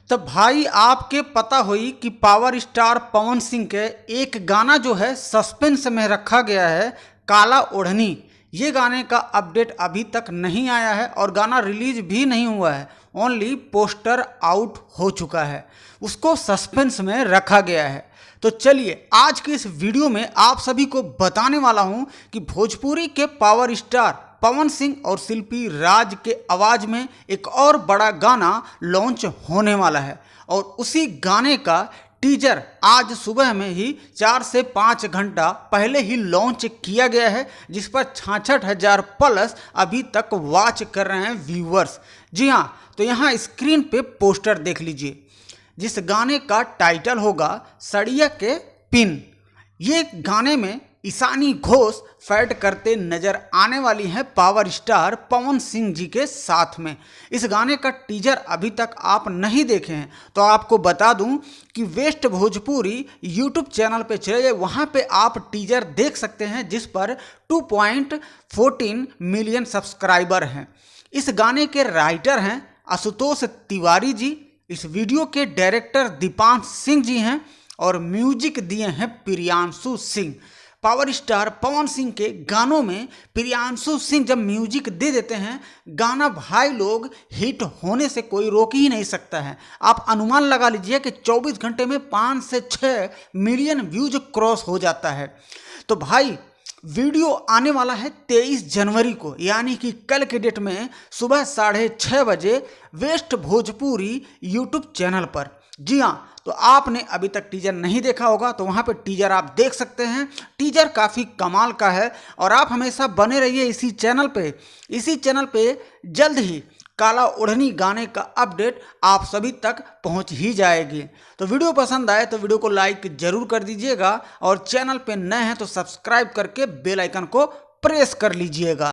तो भाई आपके पता हुई कि पावर स्टार पवन सिंह के एक गाना जो है सस्पेंस में रखा गया है, काला ओढ़नी। ये गाने का अपडेट अभी तक नहीं आया है और गाना रिलीज भी नहीं हुआ है, ओनली पोस्टर आउट हो चुका है, उसको सस्पेंस में रखा गया है। तो चलिए आज की इस वीडियो में आप सभी को बताने वाला हूं कि भोजपुरी के पावर स्टार पवन सिंह और शिल्पी राज के आवाज में एक और बड़ा गाना लॉन्च होने वाला है और उसी गाने का टीजर आज सुबह में ही 4 से 5 घंटा पहले ही लॉन्च किया गया है, जिस पर 66,000 प्लस अभी तक वॉच कर रहे हैं व्यूअर्स। जी हाँ, तो यहाँ स्क्रीन पे पोस्टर देख लीजिए, जिस गाने का टाइटल होगा सड़िया के पिन। ये गाने में ईशानी घोष फैट करते नजर आने वाली हैं पावर स्टार पवन सिंह जी के साथ में। इस गाने का टीजर अभी तक आप नहीं देखे हैं तो आपको बता दूं कि वेस्ट भोजपुरी यूट्यूब चैनल पे चले जाए, वहां पे आप टीजर देख सकते हैं, जिस पर 2.14 मिलियन सब्सक्राइबर हैं। इस गाने के राइटर हैं आशुतोष तिवारी जी, इस वीडियो के डायरेक्टर दीपांश सिंह जी हैं और म्यूजिक दिए हैं प्रियांशु सिंह। पावर स्टार पवन सिंह के गानों में प्रियांशु सिंह जब म्यूजिक दे देते हैं, गाना भाई लोग हिट होने से कोई रोक ही नहीं सकता है। आप अनुमान लगा लीजिए कि 24 घंटे में 5 से 6 मिलियन व्यूज क्रॉस हो जाता है। तो भाई वीडियो आने वाला है 23 जनवरी को, यानी कि कल के डेट में सुबह 6:30 बजे वेस्ट भोजपुरी यूट्यूब चैनल पर। जी हाँ, तो आपने अभी तक टीजर नहीं देखा होगा तो वहाँ पे टीजर आप देख सकते हैं। टीजर काफ़ी कमाल का है और आप हमेशा बने रहिए इसी चैनल पे। इसी चैनल पे जल्द ही काला ओढ़नी गाने का अपडेट आप सभी तक पहुंच ही जाएगी। तो वीडियो पसंद आए तो वीडियो को लाइक जरूर कर दीजिएगा और चैनल पे नए हैं तो सब्सक्राइब करके बेल आइकन को प्रेस कर लीजिएगा।